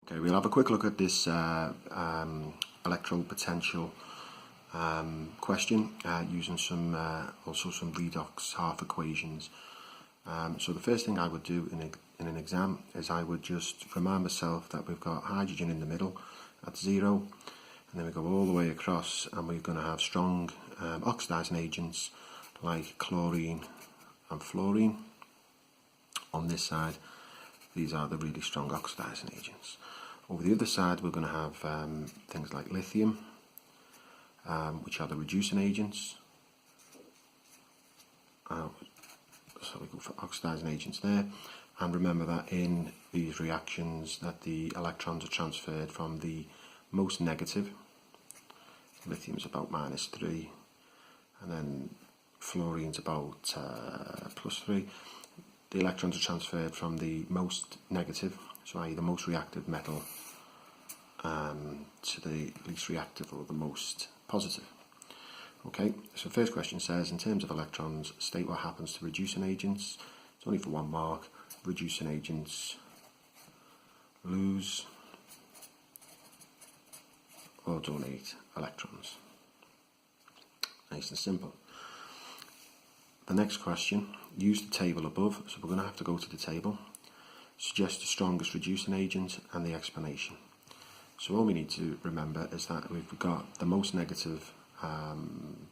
Okay, we'll have a quick look at this electropotential question using some also some redox half equations. So the first thing I would do in an exam is I would just remind myself that we've got hydrogen in the middle at 0, and then we go all the way across, and we're going to have strong oxidizing agents like chlorine and fluorine on this side. These are the really strong oxidizing agents. Over the other side, we're going to have things like lithium, which are the reducing agents. So we go for oxidizing agents there. And remember that in these reactions that the electrons are transferred from the most negative. Lithium's about -3, and then fluorine's about +3. The electrons are transferred from the most negative, so i.e. the most reactive metal, to the least reactive or the most positive. Okay, so the first question says, in terms of electrons, state what happens to reducing agents. It's only for 1 mark. Reducing agents lose or donate electrons. Nice and simple. The next question, use the table above, so we're going to have to go to the table. Suggest the strongest reducing agent and the explanation. So all we need to remember is that we've got the most negative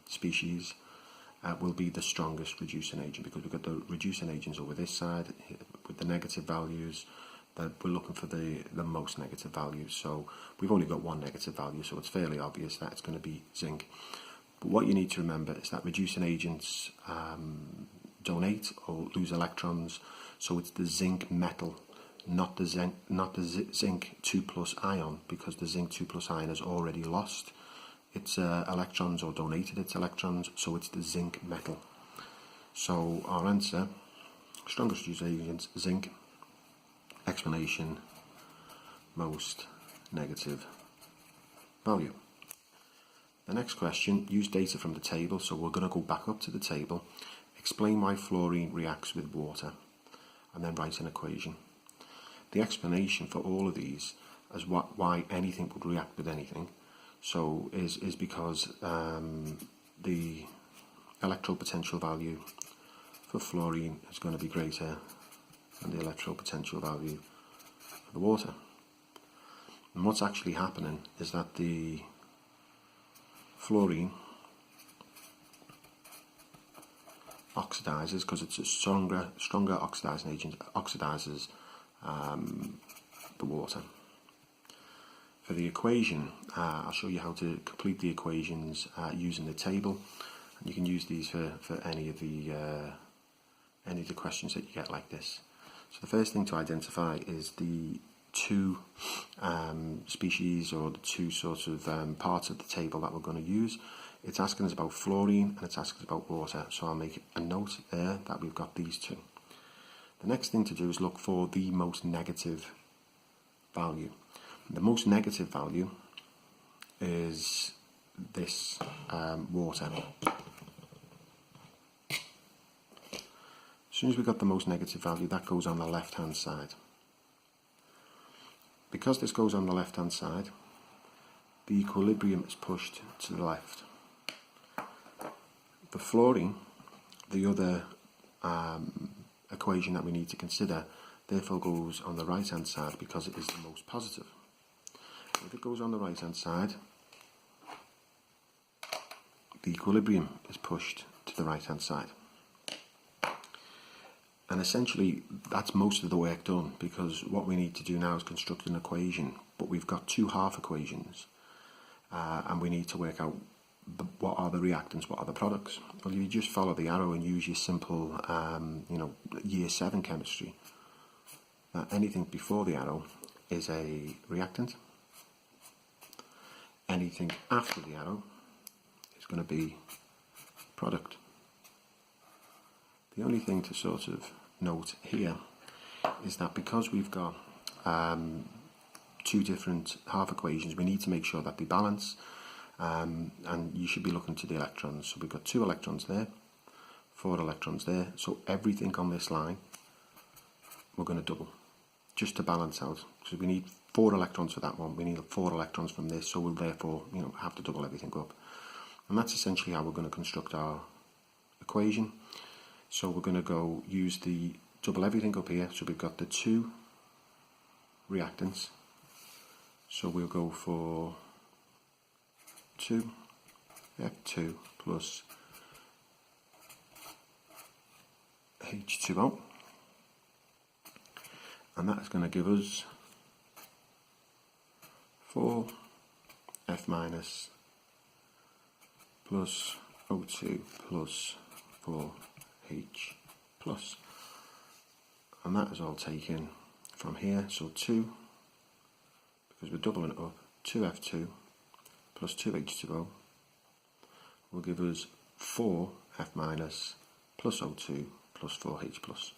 species will be the strongest reducing agent, because we've got the reducing agents over this side with the negative values, that we're looking for the most negative values. So we've only got one negative value, so it's fairly obvious that it's going to be zinc. But what you need to remember is that reducing agents donate or lose electrons, so it's the zinc metal, not the zinc 2+ ion, because the zinc 2+ ion has already lost its electrons or donated its electrons, so it's the zinc metal. So our answer, strongest reducing agents, zinc. Explanation, most negative value. The next question, use data from the table, so we're going to go back up to the table. Explain why fluorine reacts with water, and then write an equation. The explanation for all of these as why anything would react with anything, so is because the electropotential value for fluorine is going to be greater than the electropotential value for the water. And what's actually happening is that the fluorine oxidizes, because it's a stronger oxidizing agent, oxidizes the water. For the equation, I'll show you how to complete the equations using the table, and you can use these for any of the questions that you get like this. So the first thing to identify is the two species, or the two sorts of parts of the table that we're going to use. It's asking us about fluorine and it's asking us about water, so I'll make a note there that we've got these two. The next thing to do is look for the most negative value. The most negative value is this water. As soon as we've got the most negative value, that goes on the left hand side. Because this goes on the left hand side, the equilibrium is pushed to the left. The fluorine, the other equation that we need to consider, therefore goes on the right hand side because it is the most positive. If it goes on the right hand side, the equilibrium is pushed to the right hand side. And essentially that's most of the work done, because what we need to do now is construct an equation, but we've got two half equations, and we need to work out what are the reactants, what are the products. Well, you just follow the arrow and use your simple year 7 chemistry, that anything before the arrow is a reactant, anything after the arrow is going to be product. The only thing to sort of note here is that because we've got two different half equations, we need to make sure that they balance, and you should be looking to the electrons. So we've got 2 electrons there, 4 electrons there, so everything on this line we're going to double, just to balance out, because we need 4 electrons for that one, we need 4 electrons from this, so we'll therefore, you know, have to double everything up. And that's essentially how we're going to construct our equation. So we're going to use the double everything up here. So we've got the 2 reactants. So we'll go for 2 F2 plus H2O. And that is going to give us 4 F minus plus O2 plus 4H plus. And that is all taken from here. So 2, because we're doubling it up, 2F2 plus 2H2O will give us 4F minus plus O2 plus 4H plus.